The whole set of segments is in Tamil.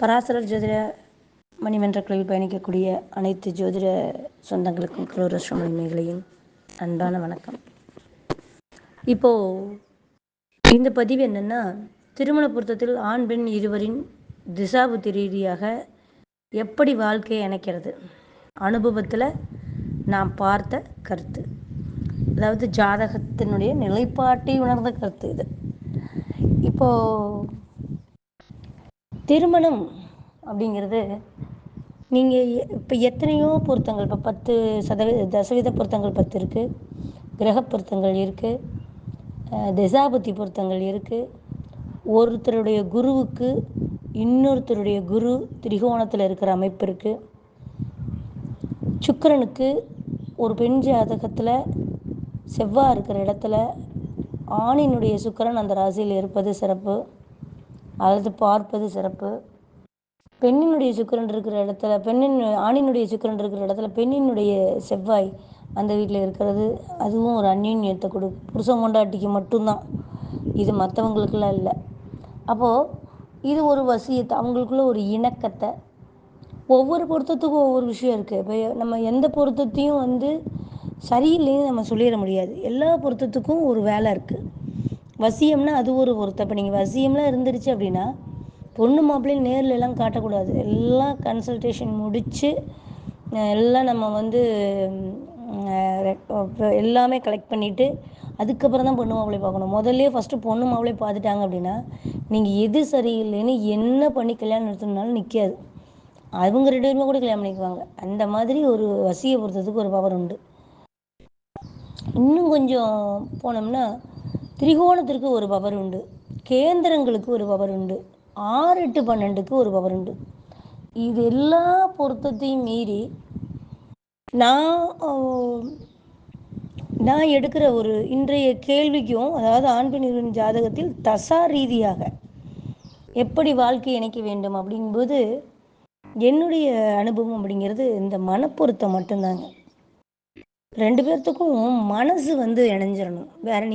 பராசரர் ஜோதிட மணிமன்ற குழுவில் பயணிக்கக்கூடிய அனைத்து ஜோதிட சொந்தங்களுக்கும் குலோரஸ்ரம உண்மைகளையும் அன்பான வணக்கம். இப்போது இந்த பதிவு என்னென்னா, திருமண பொருத்தத்தில் ஆண் பெண் இருவரின் திசாபுத்தி ரீதியாக எப்படி வாழ்க்கையை இணைக்கிறது, அனுபவத்தில் நாம் பார்த்த கருத்து, அதாவது ஜாதகத்தினுடைய நிலைப்பாட்டை உணர்ந்த கருத்து இது. இப்போது திருமணம் அப்படிங்கிறது நீங்கள் இப்போ எத்தனையோ பொருத்தங்கள், இப்போ 10% தசவித பொருத்தங்கள் 10 இருக்குது, கிரக பொருத்தங்கள் இருக்குது, திசாபுத்தி பொருத்தங்கள் இருக்குது. ஒருத்தருடைய குருவுக்கு இன்னொருத்தருடைய குரு திரிகோணத்தில் இருக்கிற அமைப்பு இருக்குது. சுக்கிரனுக்கு ஒரு பெண் ஜாதகத்தில் செவ்வாய் இருக்கிற இடத்துல ஆணினுடைய சுக்கிரன் அந்த ராசியில் இருப்பது சிறப்பு அல்லது பார்ப்பது சிறப்பு. பெண்ணினுடைய சுக்கிரன் இருக்கிற இடத்துல ஆணினுடைய சுக்கிரன் இருக்கிற இடத்துல பெண்ணினுடைய செவ்வாய் அந்த வீட்டில் இருக்கிறது, அதுவும் ஒரு அந்யோன்யத்தை கொடுக்கும். புருஷன் கொண்டாட்டிக்கு மட்டும்தான் இது, மற்றவங்களுக்கெல்லாம் இல்லை. அப்போது இது ஒரு வசியத்தை, அவங்களுக்குள்ள ஒரு இணக்கத்தை. ஒவ்வொரு பொருத்தத்துக்கும் ஒவ்வொரு விஷயம் இருக்குது. இப்போ நம்ம எந்த பொருத்தத்தையும் சரியில்லைன்னு நம்ம சொல்லிட முடியாது. எல்லா பொருத்தத்துக்கும் ஒரு வேலை இருக்குது. வசியம்னா அது ஒரு பொருத்தம். இப்போ நீங்கள் வசியம்லாம் இருந்துருச்சு அப்படின்னா பொண்ணு மாப்பிள்ளையும் நேரில் எல்லாம் காட்டக்கூடாது. எல்லாம் கன்சல்டேஷன் முடித்து எல்லாம் நம்ம எல்லாமே கலெக்ட் பண்ணிவிட்டு அதுக்கப்புறம் தான் பொண்ணு மாப்பிள்ளை பார்க்கணும். முதல்ல ஃபஸ்ட்டு பொண்ணு மாப்பிள்ளை பார்த்துட்டாங்க அப்படின்னா நீங்கள் எது சரியில்லைன்னு என்ன பண்ணி கல்யாணம் நடத்தினாலும் நிற்காது. அவங்க 2 பேருமே கூட கல்யாணம் பண்ணிக்குவாங்க. அந்த மாதிரி ஒரு வசிய பொருத்தத்துக்கு ஒரு பவர் உண்டு. இன்னும் கொஞ்சம் போனோம்னா திரிகோணத்திற்கு ஒரு பவர் உண்டு, கேந்திரங்களுக்கு ஒரு பவர் உண்டு, 6, 8, 12க்கு ஒரு பவர் உண்டு. இது எல்லா பொருத்தத்தையும் மீறி நான் எடுக்கிற ஒரு இன்றைய கேள்விக்கும், அதாவது ஆண் பெண் இருவரின் ஜாதகத்தில் தசா ரீதியாக எப்படி வாழ்க்கை இணைக்க வேண்டும் அப்படிங்கும்போது என்னுடைய அனுபவம் அப்படிங்கிறது இந்த மனப்பொருத்தம் மட்டும்தாங்க. 2 பேர்த்துக்கும் மனசு இணைஞ்சிடணும். வேறு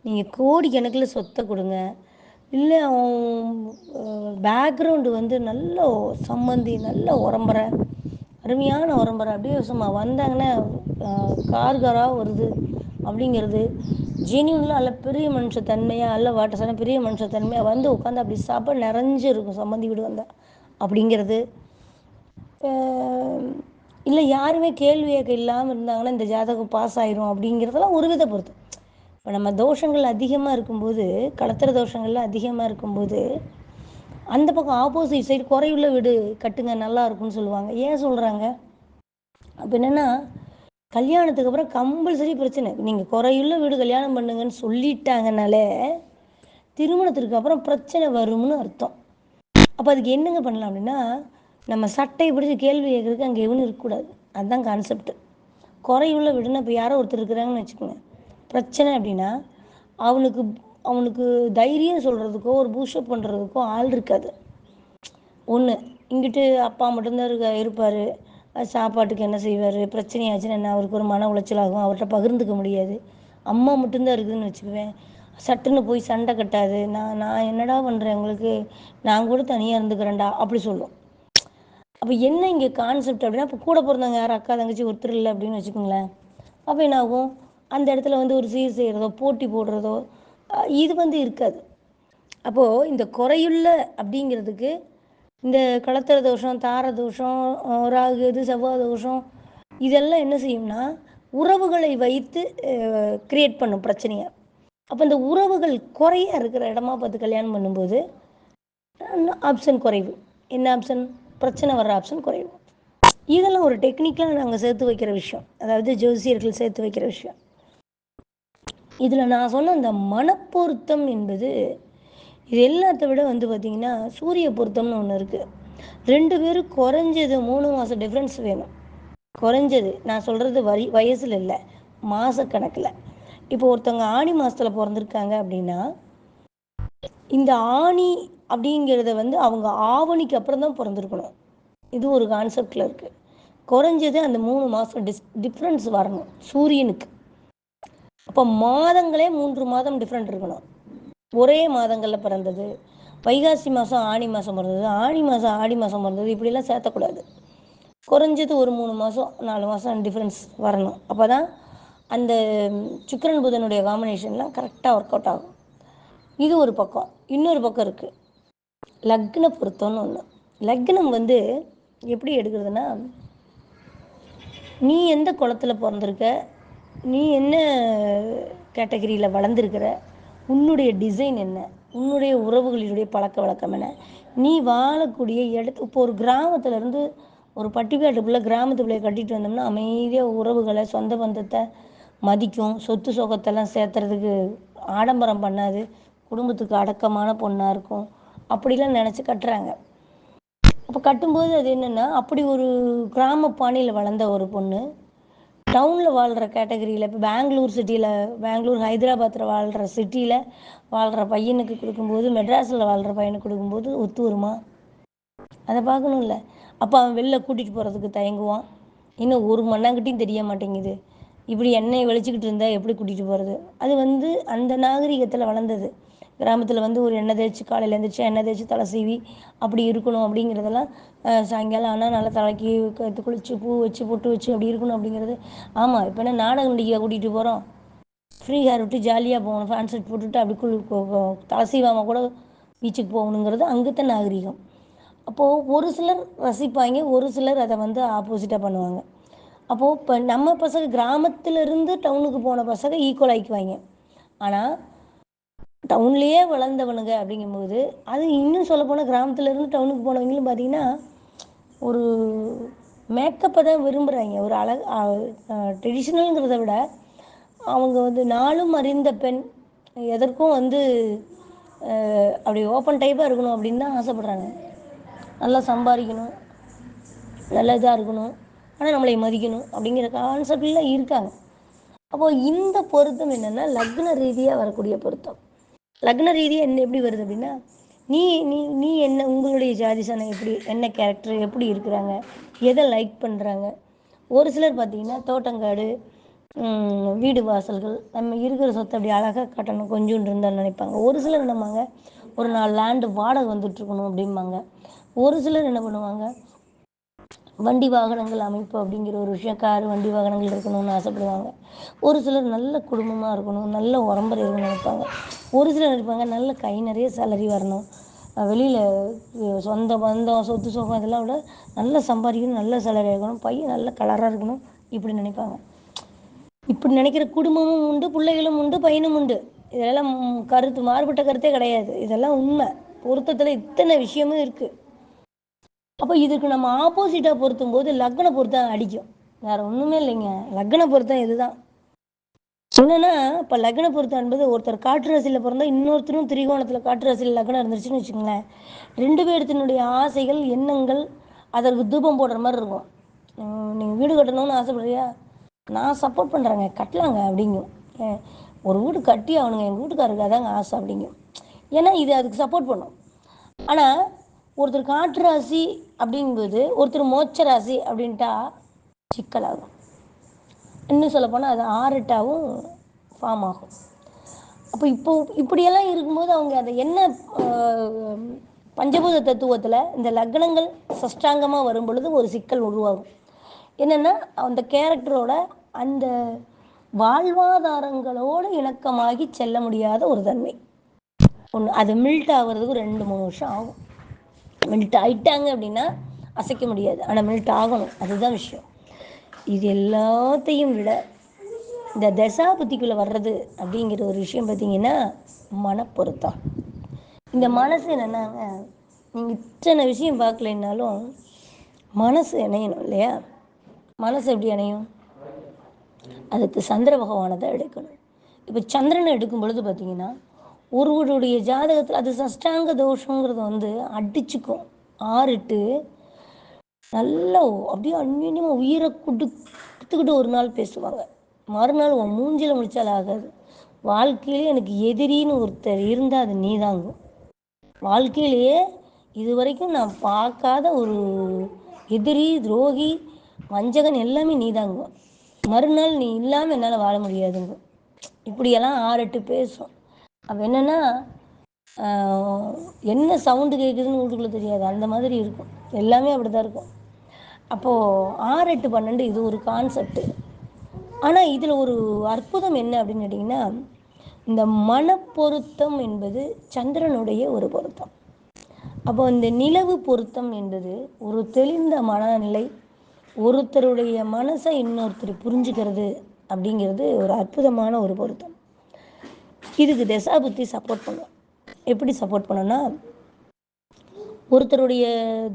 நீங்கள் கோடிக்கணக்கில் சொத்தை கொடுங்க, இல்லை பேக்ரவுண்டு நல்ல சம்மந்தி, நல்ல உரம்பரை, அருமையான உரம்பரை, அப்படியே சும்மா வந்தாங்கன்னா காராக வருது அப்படிங்கிறது ஜெனியூனில் அல்ல பெரிய மனுஷத்தன்மையாக, அல்ல வாட்டசான பெரிய மனுஷத்தன்மையாக உட்காந்து அப்படி சாப்பாடு நிறைஞ்சு இருக்கும் சம்மந்தி வீடு வந்தால் அப்படிங்கிறது. இல்லை யாருமே கேள்வி கேட்க இல்லாமல் இருந்தாங்கன்னா இந்த ஜாதகம் பாஸ் ஆயிரும் அப்படிங்கிறதெல்லாம் ஒரு வித பொறுத்து. இப்போ நம்ம தோஷங்கள் அதிகமாக இருக்கும்போது, கலத்திர தோஷங்கள்லாம் அதிகமாக இருக்கும்போது அந்த பக்கம் ஆப்போசிட் சைடு குறையுள்ள வீடு கட்டுங்க நல்லா இருக்கும்னு சொல்லுவாங்க. ஏன் சொல்கிறாங்க அப்போ என்னென்னா, கல்யாணத்துக்கு அப்புறம் கம்பல்சரி பிரச்சனை. நீங்கள் குறையுள்ள வீடு கல்யாணம் பண்ணுங்கன்னு சொல்லிட்டாங்கனாலே திருமணத்திற்கு அப்புறம் பிரச்சனை வரும்னு அர்த்தம். அப்போ அதுக்கு என்னங்க பண்ணலாம் அப்படின்னா, நம்ம சட்டையை பிடிச்சி கேள்வி கேட்குறதுக்கு அங்கே எவனும் இருக்கக்கூடாது. அதுதான் கான்செப்ட். குறையுள்ள வீடுன்னா இப்போ யாரோ ஒருத்தர் இருக்கிறாங்கன்னு வச்சுக்கோங்க, பிரச்சனை அப்படின்னா அவனுக்கு தைரியம் சொல்கிறதுக்கோ ஒரு பூஷப் பண்ணுறதுக்கோ ஆள் இருக்காது. ஒன்று, இங்கிட்டு அப்பா மட்டும்தான் இருப்பார். சாப்பாட்டுக்கு என்ன செய்வார், பிரச்சனையாச்சுன்னா என்ன, அவருக்கு ஒரு மன உளைச்சல் ஆகும், அவர்கிட்ட பகிர்ந்துக்க முடியாது. அம்மா மட்டும்தான் இருக்குதுன்னு வச்சுக்குவேன், சட்டுன்னு போய் சண்டை கட்டாது. நான் என்னடா பண்ணுறேன் உங்களுக்கு, நான் கூட தனியாக இருந்துக்கிறேன்டா அப்படி சொல்லும். அப்போ என்ன இங்கே கான்செப்ட் அப்படின்னா, இப்போ கூட பிறந்தவங்க யாரும் அக்கா தங்கச்சி ஒருத்தர் இல்லை அப்படின்னு வச்சுக்கோங்களேன். அப்போ என்ன ஆகும், அந்த இடத்துல ஒரு சீர் செய்கிறதோ போட்டி போடுறதோ இது இருக்காது. அப்போது இந்த குறையுள்ள அப்படிங்கிறதுக்கு இந்த கலத்திர தோஷம், தார தோஷம், ராகு இது செவ்வாய் தோஷம், இதெல்லாம் என்ன செய்யும்னா உறவுகளை வைத்து கிரியேட் பண்ணும் பிரச்சனையை. அப்போ இந்த உறவுகள் குறைய இருக்கிற இடமா பார்த்து கல்யாணம் பண்ணும்போது ஆப்ஷன் குறைவு. என்ன ஆப்ஷன்? பிரச்சனை வர்ற ஆப்ஷன் குறைவு. இதெல்லாம் ஒரு டெக்னிக்காக நாங்கள் சேர்த்து வைக்கிற விஷயம், அதாவது ஜோசியர்கள் சேர்த்து வைக்கிற விஷயம். இதில் நான் சொன்ன இந்த மனப்பொருத்தம் என்பது இது எல்லாத்த விட பார்த்திங்கன்னா சூரிய பொருத்தம்னு ஒன்று இருக்குது. 2 பேரும் குறைஞ்சது 3 மாதம் டிஃப்ரென்ஸ் வேணும். குறைஞ்சது நான் சொல்கிறது வயசில் இல்லை, மாதக்கணக்கில். இப்போ ஒருத்தவங்க ஆணி மாதத்தில் பிறந்திருக்காங்க அப்படின்னா இந்த ஆணி அப்படிங்கிறத அவங்க ஆவணிக்கு அப்புறம் தான் பிறந்திருக்கணும். இது ஒரு கான்செப்டில் இருக்குது. குறைஞ்சது அந்த 3 மாதம் டிஃப்ரென்ஸ் வரணும் சூரியனுக்கு. அப்போ மாதங்களே 3 மாதம் டிஃப்ரெண்ட் இருக்கணும். ஒரே மாதங்களில் பிறந்தது, வைகாசி மாதம் ஆனி மாதம் பிறந்தது, ஆனி மாதம் ஆடி மாதம் பிறந்தது, இப்படிலாம் சேர்த்தக்கூடாது. குறைஞ்சது ஒரு 3 மாதம் 4 மாதம் டிஃப்ரென்ஸ் வரணும். அப்போ தான் அந்த சுக்கிரன் புதனுடைய காம்பினேஷன்லாம் கரெக்டாக ஒர்க் அவுட் ஆகும். இது ஒரு பக்கம். இன்னொரு பக்கம் இருக்குது, லக்ன பொருத்தம்னு ஒன்று. லக்னம் வந்து எப்படி எடுக்கிறதுனா, நீ எந்த குளத்தில் பிறந்திருக்க, நீ என்ன கேட்டகரியில் வளர்ந்துருக்கிற, உன்னுடைய டிசைன் என்ன, உன்னுடைய உறவுகளுடைய பழக்க வழக்கம் என்ன, நீ வாழக்கூடிய இடத்து. இப்போ ஒரு கிராமத்துலேருந்து ஒரு பட்டிக்காட்டுக்குள்ளே கிராமத்துக்குள்ளே கட்டிட்டு வந்தோம்னா அமைதியாக உறவுகளை சொந்த பந்தத்தை மதிக்கும், சொத்து சொகத்தெல்லாம் சேர்த்துறதுக்கு ஆடம்பரம் பண்ணாது, குடும்பத்துக்கு அடக்கமான பொண்ணாக இருக்கும், அப்படிலாம் நினச்சி கட்டுறாங்க. அப்போ கட்டும்போது அது என்னென்னா, அப்படி ஒரு கிராம பாணியில் வளர்ந்த ஒரு பொண்ணு டவுனில் வாழ்கிற கேட்டகரியில், இப்போ பெங்களூர் சிட்டியில், பெங்களூர் ஹைதராபாத்தில் வாழ்கிற சிட்டியில் வாழ்கிற பையனுக்கு கொடுக்கும்போது, மெட்ராஸில் வாழ்கிற பையனுக்கு கொடுக்கும்போது ஒத்து வருமா? அதை பார்க்கணும்ல. அப்போ அவன் வெளில கூட்டிகிட்டு போகிறதுக்கு தயங்குவான். இன்னும் ஒரு மண்ணாங்கட்டியும் தெரிய மாட்டேங்குது, இப்படி எண்ணெயை வெளிச்சிக்கிட்டு இருந்தால் எப்படி கூட்டிகிட்டு போகிறது? அது வந்து அந்த நாகரிகத்தில் வளர்ந்தது. கிராமத்தில் வந்து ஒரு எண்ணெய் தேய்ச்சி காலையில் எழுந்திரிச்சி எண்ணெய் தேய்ச்சி தலை சீவி அப்படி இருக்கணும் அப்படிங்கிறதெல்லாம், சாயங்காலம் ஆனால் நல்லா தலைக்கு குளித்து பூ வச்சு பொட்டு வச்சு அப்படி இருக்கணும் அப்படிங்கிறது. ஆமாம், இப்போ என்ன நாடக நடிகையை கூட்டிகிட்டு போகிறோம், ஃப்ரீ ஹேர் விட்டு ஜாலியாக போகணும், ஃபேன் ஷர்ட் போட்டுட்டு அப்படி தலை சீவாமல் கூட பீச்சுக்கு போகணுங்கிறது அங்குத்த நாகரிகம். அப்போது ஒரு சிலர் ரசிப்பாங்க, ஒரு சிலர் அதை வந்து ஆப்போசிட்டாக பண்ணுவாங்க. அப்போது இப்போ நம்ம பசங்க கிராமத்திலேருந்து டவுனுக்கு போன பசங்க ஈக்குவல் ஆகிக்குவாங்க. ஆனால் டவுன்லேயே வளர்ந்தவனுங்க அப்படிங்கும்போது, அது இன்னும் சொல்லப்போனால் கிராமத்துலேருந்து டவுனுக்கு போனவங்களும் பார்த்திங்கன்னா ஒரு மேக்கப்பை தான் விரும்புகிறாங்க. ஒரு அழகு ட்ரெடிஷ்னலுங்கிறத விட அவங்க வந்து நாளும் அறிந்த பெண், எதற்கும் வந்து அப்படி ஓப்பன் டைப்பாக இருக்கணும் அப்படின்னு தான் ஆசைப்பட்றாங்க. நல்லா சம்பாதிக்கணும், நல்ல இதாக இருக்கணும், ஆனால் நம்மளை மதிக்கணும் அப்படிங்கிற கான்செப்டில் இருக்காங்க. அப்போது இந்த பொருத்தம் என்னென்னா லக்ன ரீதியாக வரக்கூடிய பொருத்தம். லக்ன ரீதியாக என்ன எப்படி வருது அப்படின்னா, நீ நீ நீ என்ன, உங்களுடைய ஜாதி சனம் எப்படி, என்ன கேரக்டர், எப்படி இருக்கிறாங்க, எதை லைக் பண்ணுறாங்க. ஒரு சிலர் பார்த்திங்கன்னா தோட்டங்காடு, வீடு வாசல்கள், நம்ம இருக்கிற சொத்தை அப்படி அழகாக கட்டணும், கொஞ்சோண்டு இருந்தால் நினைப்பாங்க. ஒரு சிலர் என்னம்பாங்க, ஒரு 4 லேண்டு வாடகை வந்துட்டுருக்கணும் அப்படிம்பாங்க. ஒரு சிலர் என்ன பண்ணுவாங்க, வண்டி வாகனங்கள் அமைப்பு அப்படிங்கிற ஒரு விஷயம், கார் வண்டி வாகனங்கள் இருக்கணும்னு ஆசைப்படுவாங்க. ஒரு சிலர் நல்ல குடும்பமாக இருக்கணும், நல்ல உறம்பறை இருக்கணும்னு நினைப்பாங்க. ஒரு சிலர் நினைப்பாங்க நல்ல கை நிறைய சேலரி வரணும், வெளியில் சொந்த பந்தம் சொத்து சுகம் இதெல்லாம் விட நல்லா சம்பாதிக்கணும், நல்ல சேலரி இருக்கணும், பையன் நல்ல கலராக இருக்கணும், இப்படி நினைப்பாங்க. இப்படி நினைக்கிற குடும்பமும் உண்டு, பிள்ளைகளும் உண்டு, பையனும் உண்டு. இதெல்லாம் கருத்து மாறுபட்ட கருத்தே கிடையாது, இதெல்லாம் உண்மை. பொருத்தத்தில் இத்தனை விஷயமும் இருக்குது. அப்போ இதுக்கு நம்ம ஆப்போசிட்டாக பொருத்தும் போது லக்ன பொருத்தம் அடிக்கும். வேறு ஒன்றுமே இல்லைங்க, லக்ன பொருத்தம் இதுதான். என்னென்னா, இப்போ லக்ன பொருத்தம் என்பது ஒருத்தர் காற்று ராசியில் பிறந்தால் இன்னொருத்தரும் திரிகோணத்தில் காற்று ராசியில் லக்னம் இருந்துச்சுன்னு வச்சுக்கோங்களேன், 2 பேர்த்தினுடைய ஆசைகள் எண்ணங்கள் அதற்கு தூபம் போடுற மாதிரி இருக்கும். நீங்கள் வீடு கட்டணும்னு ஆசைப்படுறியா, நான் சப்போர்ட் பண்ணுறேங்க, கட்டலாங்க அப்படிங்கும். ஒரு வீடு கட்டி அவனுங்க எங்கள் வீட்டுக்காருக்கு அதாங்க ஆசை அப்படிங்கும். ஏன்னா இது அதுக்கு சப்போர்ட் பண்ணும். ஆனால் ஒருத்தர் காற்று ராசி அப்படிங்கும்போது ஒருத்தர் மோட்ச ராசி அப்படின்ட்டா சிக்கலாகும். இன்னும் சொல்லப்போனால் அது ஆறுட்டாவும் ஃபார்ம் ஆகும். அப்போ இப்படியெல்லாம் இருக்கும்போது அவங்க அதை என்ன, பஞ்சபூத தத்துவத்தில் இந்த லக்னங்கள் சஷ்டாங்கமாக வரும் பொழுது ஒரு சிக்கல் உருவாகும். என்னென்னா, அந்த கேரக்டரோட அந்த வாழ்வாதாரங்களோடு இணக்கமாகி செல்ல முடியாத ஒரு தன்மை ஒன்று. அது மில்ட் ஆகிறதுக்கு 2-3 வருஷம் ஆகும். மில்ட் ஆகிட்டாங்க அப்படின்னா அசைக்க முடியாது, ஆனால் மில்ட் ஆகணும், அதுதான் விஷயம். இது எல்லாத்தையும் விட இந்த தசா புத்திக்குள்ளே வர்றது அப்படிங்கிற ஒரு விஷயம் பார்த்திங்கன்னா மனப்பொருத்தம். இந்த மனசு என்னென்னாங்க, நீங்கள் இத்தனை விஷயம் பார்க்கலைன்னாலும் மனசு இணையணும் இல்லையா? மனசு எப்படி இணையும்? அதுக்கு சந்திர பகவானை தான் எடுக்கணும். இப்போ சந்திரனை எடுக்கும் பொழுது பார்த்திங்கன்னா ஒருவருடைய ஜாதகத்தில் அது சஷ்டாங்க தோஷங்கிறது வந்து அடிச்சுக்கும். 6-8 நல்லா அப்படியே அந்நியமாக உயிரை கொடுத்துக்கிட்டு ஒரு நாள் பேசுவாங்க, மறுநாள் உன் மூஞ்சில் முடிச்சால் ஆகாது. வாழ்க்கையிலே எனக்கு எதிரின்னு ஒருத்தர் இருந்தால் அது நீதாங்க. வாழ்க்கையிலேயே இது வரைக்கும் நான் பார்க்காத ஒரு எதிரி, துரோகி, வஞ்சகன் எல்லாமே நீதாங்க. மறுநாள் நீ இல்லாமல் என்னால் வாழ முடியாதுங்க. இப்படியெல்லாம் 6-8 பேசும். அப்போ என்னென்னா, என்ன சவுண்டு கேட்குதுன்னு வீட்டுக்குள்ளே தெரியாது, அந்த மாதிரி இருக்கும். எல்லாமே அப்படி தான் இருக்கும். அப்போது 6 8 12 இது ஒரு கான்செப்ட்டு. ஆனால் இதில் ஒரு அற்புதம் என்ன அப்படின்னு கேட்டிங்கன்னா, இந்த மனப்பொருத்தம் என்பது சந்திரனுடைய ஒரு பொருத்தம். அப்போ இந்த நிலவு பொருத்தம் என்பது ஒரு தெளிந்த மனநிலை, ஒருத்தருடைய மனசை இன்னொருத்தர் புரிஞ்சுக்கிறது அப்படிங்கிறது ஒரு அற்புதமான ஒரு பொருத்தம். இதுக்கு தசாபுத்தி சப்போர்ட் பண்ணும். எப்படி சப்போர்ட் பண்ணுன்னா, ஒருத்தருடைய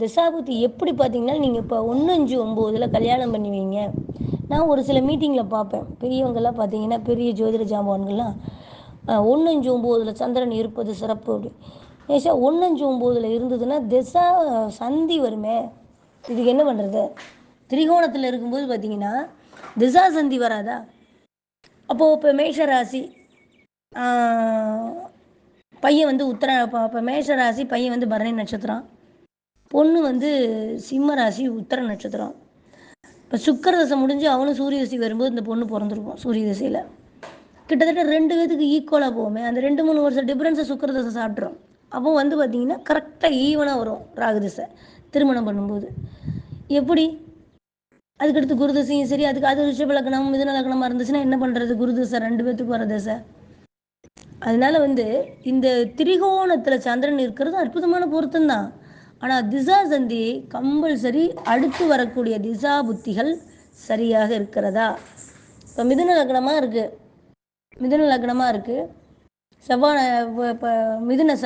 தசாபுத்தி எப்படி பார்த்தீங்கன்னா, நீங்கள் இப்போ 1 5 9 கல்யாணம் பண்ணி வைங்க. நான் ஒரு சில மீட்டிங்கில் பார்ப்பேன், பெரியவங்கெல்லாம் பார்த்தீங்கன்னா, பெரிய ஜோதிட ஜாம்பவான்கள்லாம் 1 5 9 சந்திரன் இருப்பது சிறப்பு அப்படி. ஏசா 1 5 9 இருந்ததுன்னா திசா சந்தி வருமே, இதுக்கு என்ன பண்ணுறது? திரிகோணத்தில் இருக்கும்போது பார்த்தீங்கன்னா திசா சந்தி வராதா? அப்போது இப்போ மேஷ ராசி பையன் வந்து இப்போ மேஷ ராசி பையன் வந்து பரணி நட்சத்திரம், பொண்ணு வந்து சிம்ம ராசி உத்தர நட்சத்திரம். இப்போ சுக்கர தசை முடிஞ்சு அவனும் சூரிய தசை வரும்போது இந்த பொண்ணு பிறந்திருக்கும். சூரிய தசையில் கிட்டத்தட்ட 2 பேத்துக்கு ஈக்குவலாக போகுமே, அந்த 2 3 வருஷம் டிஃப்ரென்ஸை சுக்கர தசை சாப்பிட்றோம். அப்போ வந்து பார்த்திங்கன்னா கரெக்டாக ஈவனாக வரும் ராகு தசை திருமணம் பண்ணும்போது. எப்படி? அதுக்கடுத்து குரு தசையும் சரி, அதுக்கு அது ரிஷப லக்னம் மிதுன லக்னமாக இருந்துச்சுன்னா என்ன பண்ணுறது? குரு தசை 2 பேத்துக்கு வர தசை. அதனால வந்து இந்த திரிகோணத்தில் சந்திரன் இருக்கிறது அற்புதமான பொருத்தம் தான். ஆனால் திசா சந்தி கம்பல்சரி அடுத்து வரக்கூடிய திசா புத்திகள் சரியாக இருக்கிறதா? இப்போ மிதுன லக்னமாக இருக்குது, செவ்வாய் இப்போ மிதுன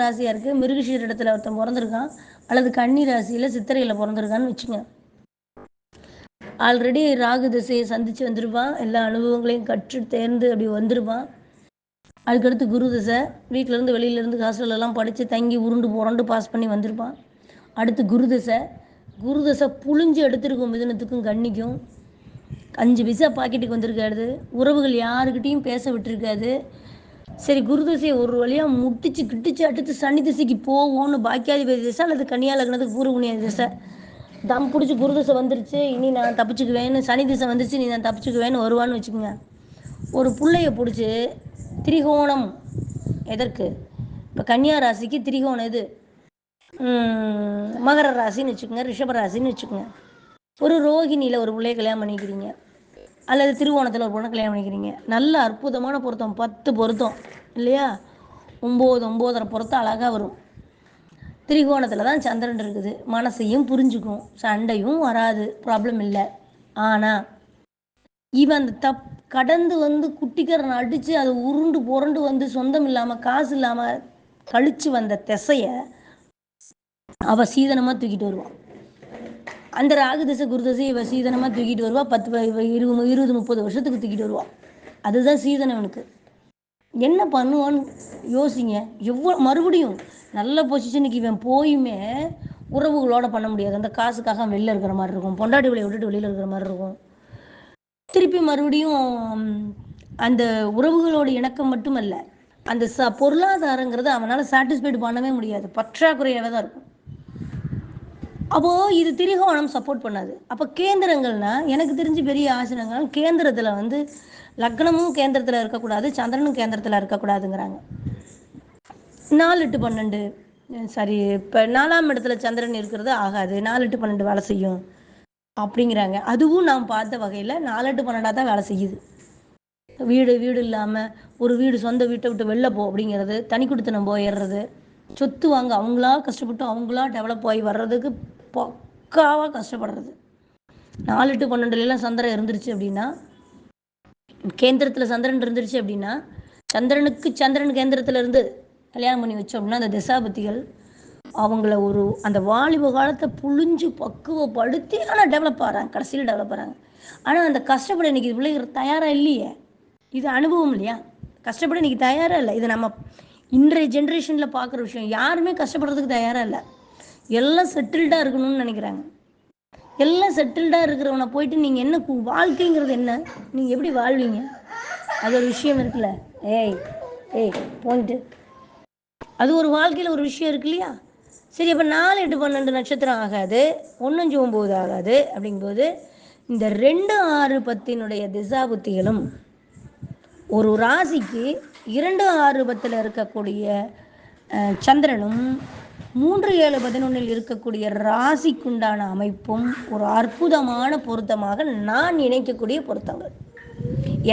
ராசியாக இருக்குது, மிருகஷீர இடத்துல ஒருத்தன் பிறந்திருக்கான், அல்லது கன்னி ராசியில் சித்திரையில் பிறந்திருக்கான்னு வச்சுங்க. ஆல்ரெடி ராகு திசையை சந்தித்து வந்திருப்பான், எல்லா அனுபவங்களையும் கற்று தேர்ந்து அப்படி வந்திருப்பான். அதுக்கடுத்து குரு திசை, வீட்டிலேருந்து வெளியிலேருந்து ஹாஸ்டலெல்லாம் படித்து தங்கி உருண்டு புரண்டு பாஸ் பண்ணி வந்திருப்பான். அடுத்து குரு திசை புழிஞ்சு எடுத்துருக்கும் மிதுனத்துக்கும் கன்னிக்கும். 5 பைசா பாக்கெட்டுக்கு வந்திருக்காது, உறவுகள் யாருக்கிட்டையும் பேச விட்டுருக்காது. சரி, குரு திசையை ஒரு வழியாக முட்டிச்சு கிட்டிச்சு அடுத்து சனி திசைக்கு போவோன்னு பாக்கியாதிபதி திசை அல்லது கன்னியா லக்னத்துக்கு பூர்வ புண்ணிய திசை தம் பிடிச்சி குரு திசை வந்துருச்சு, இனி நான் தப்பிச்சுக்குவேன்னு, சனி திசை வந்துருச்சு நீ நான் தப்பிச்சுக்குவேன்னு வருவான்னு வச்சுக்கோங்க. ஒரு பிள்ளைய பிடிச்சி திரிகோணம் எதற்கு? இப்போ கன்னியா ராசிக்கு திரிகோணம் எது? மகர ராசின்னு வச்சுக்கோங்க, ரிஷப ராசின்னு வச்சுக்கோங்க. ஒரு ரோகிணியில் ஒரு பிள்ளைய கல்யாணம் பண்ணிக்கிறீங்க, அல்லது திருவோணத்தில் ஒரு பொண்ணை கல்யாணம் பண்ணிக்கிறீங்க. நல்ல அற்புதமான பொருத்தம், 10 பொருத்தம் இல்லையா? 9 9.5 பொருத்தம் அழகாக வரும். திரிகோணத்தில் தான் சந்திரன் இருக்குது, மனசையும் புரிஞ்சுக்கும், சண்டையும் வராது, ப்ராப்ளம் இல்லை. ஆனால் இவன் அந்த கடந்து வந்து குட்டிக்கரன் அடித்து அதை உருண்டு புரண்டு வந்து சொந்தம் இல்லாமல் காசு இல்லாமல் கழித்து வந்த திசையை அவள் சீதனமாக தூக்கிட்டு வருவான். அந்த ராகு திசை குரு திசை இவ சீதனமாக தூக்கிட்டு வருவா. 10 20 30 வருஷத்துக்கு தூக்கிட்டு வருவான். அதுதான் சீதனம். அவனுக்கு என்ன பண்ணுவான்னு யோசிங்க. மறுபடியும் நல்ல பொசிஷனுக்கு இவன் போயுமே உறவுகளோட பண்ண முடியாது. அந்த காசுக்காக வெளில இருக்கிற மாதிரி இருக்கும், பொண்டாட்டி விளைய விட்டுட்டு வெளியில் இருக்கிற மாதிரி இருக்கும். திருப்பி மறுபடியும் அந்த உறவுகளோட இணக்கம் மட்டுமல்ல, அந்த பொருளாதாரங்கிறது அவனால் சாட்டிஸ்ஃபைடு பண்ணவே முடியாது, பற்றாக்குறையாகவே தான் இருக்கும். அப்போது இது திரிகோணம் சப்போர்ட் பண்ணாது. அப்போ கேந்திரங்கள்னா எனக்கு தெரிஞ்சு பெரிய ஆசனங்கள் கேந்திரத்தில் வந்து லக்னமும் கேந்திரத்தில் இருக்கக்கூடாது, சந்திரனும் கேந்திரத்தில் இருக்கக்கூடாதுங்கிறாங்க. 4 8 12 சரி, இப்போ 4ஆம் இடத்துல சந்திரன் இருக்கிறது ஆகாது, 4 8 12 வேலை செய்யும் அப்படிங்கிறாங்க. அதுவும் நான் பார்த்த வகையில் 4 8 12 தான் வேலை செய்யுது. வீடு இல்லாமல் ஒரு வீடு, சொந்த வீட்டை விட்டு வெளில போ அப்படிங்கிறது, தனி குடித்தனம் போயிடுறது, சொத்து வாங்க அவங்களா கஷ்டப்பட்டு அவங்களா டெவலப் ஆகி வர்றதுக்கு பக்காவாக கஷ்டப்படுறது. 4 8 12 சந்திரன் இருந்துருச்சு அப்படின்னா, கேந்திரத்தில் சந்திரன் இருந்துருச்சு அப்படின்னா, சந்திரன் கேந்திரத்தில் இருந்து கல்யாணம் பண்ணி வச்சோம் அப்படின்னா, அந்த திசாபத்திகள் அவங்கள அந்த வாலிப காலத்தை புழிஞ்சு பக்குவப்படுத்தி ஆனால் டெவலப் ஆகிறாங்க, கடைசியில் டெவலப் ஆகிறாங்க. ஆனால் அந்த கஷ்டப்பட இன்றைக்கி பிள்ளைங்க தயாராக இல்லையே. இது அனுபவம் இல்லையா? கஷ்டப்பட இன்றைக்கி தயாராக இல்லை. இது நம்ம இன்றைய ஜென்ரேஷனில் பார்க்குற விஷயம். யாருமே கஷ்டப்படுறதுக்கு தயாராக இல்லை. எல்லாம் செட்டில்டாக இருக்கணும்னு நினைக்கிறாங்க. எல்லாம் செட்டில்டாக இருக்கிறவனை போயிட்டு நீங்கள் என்ன வாழ்க்கைங்கிறது என்ன, நீங்கள் எப்படி வாழ்வீங்க? அது ஒரு விஷயம் இருக்குல்ல. ஏய் போயிட்டு அது ஒரு வாழ்க்கையில் ஒரு விஷயம் இருக்கு இல்லையா? சரி, அப்போ 4 8 12 நட்சத்திரம் ஆகாது, 1 5 9 ஆகாது. அப்படிங்கும்போது இந்த 2 6 10 திசா புத்திகளும் ஒரு ராசிக்கு 2 6 10 இருக்கக்கூடிய சந்திரனும் 3 7 11 இருக்கக்கூடிய ராசிக்குண்டான அமைப்பும் ஒரு அற்புதமான பொருத்தமாக நான் நினைக்கக்கூடிய பொருத்தங்கள்.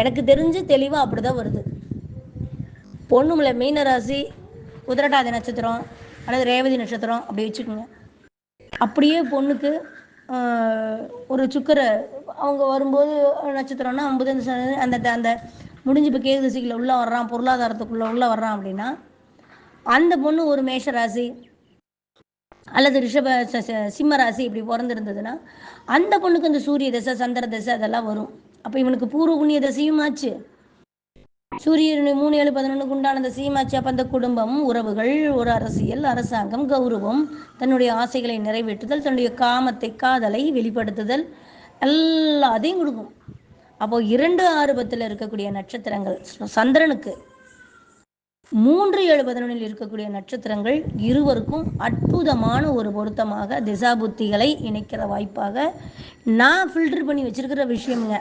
எனக்கு தெரிஞ்சு தெளிவாக அப்படி தான் வருது. பொண்ணுமில்ல மீன ராசி, உத்திரட்டாதி நட்சத்திரம் அல்லது ரேவதி நட்சத்திரம் அப்படி வச்சுக்கோங்க. அப்படியே பொண்ணுக்கு ஒரு சுக்கர அவங்க வரும்போது நட்சத்திரம்னா அந்த அந்த முடிஞ்சு இப்போ கேது திசைக்குள்ள உள்ளே வர்றான், பொருளாதாரத்துக்குள்ளே உள்ளே வர்றான் அப்படின்னா அந்த பொண்ணு ஒரு மேஷ ராசி அல்லது ரிஷப சிம்ம ராசி இப்படி பிறந்திருந்ததுன்னா அந்த பொண்ணுக்கு இந்த சூரிய தசை சந்திர தசை அதெல்லாம் வரும். அப்போ இவனுக்கு பூர்வ புண்ணிய தசையும் ஆச்சு, சூரியனுடைய 3 7 11 உண்டான அந்த சீமாச்சு. அப்போ அந்த குடும்பம், உறவுகள், ஒரு அரசியல், அரசாங்கம், கௌரவம், தன்னுடைய ஆசைகளை நிறைவேற்றுதல், தன்னுடைய காமத்தை காதலை வெளிப்படுத்துதல் எல்லாத்தையும் கொடுக்கும். அப்போ 2 6 10 இருக்கக்கூடிய நட்சத்திரங்கள் சந்திரனுக்கு 3 7 11 இருக்கக்கூடிய நட்சத்திரங்கள் இருவருக்கும் அற்புதமான ஒரு பொருத்தமாக திசாபுத்திகளை இணைக்கிற வாய்ப்பாக நான் ஃபில்டர் பண்ணி வச்சிருக்கிற விஷயம்ங்க.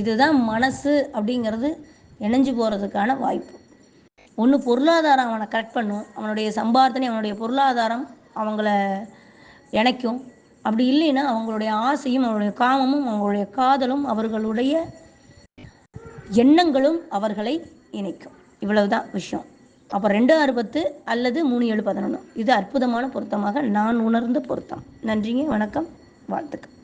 இதுதான் மனசு அப்படிங்கிறது இணைஞ்சு போகிறதுக்கான வாய்ப்பு. ஒன்று பொருளாதாரம் அவனை கரெக்ட் பண்ணும், அவனுடைய சம்பார்த்தனை அவனுடைய பொருளாதாரம் அவங்கள இணைக்கும். அப்படி இல்லைன்னா அவங்களுடைய ஆசையும் அவங்களுடைய காமமும் அவங்களுடைய காதலும் அவர்களுடைய எண்ணங்களும் அவர்களை இணைக்கும். இவ்வளவுதான் விஷயம். அப்போ 2 6 10 அல்லது 3 7 11 இது அற்புதமான பொருத்தமாக நான் உணர்ந்த பொருத்தம். நன்றிங்க, வணக்கம், வாழ்த்துக்கள்.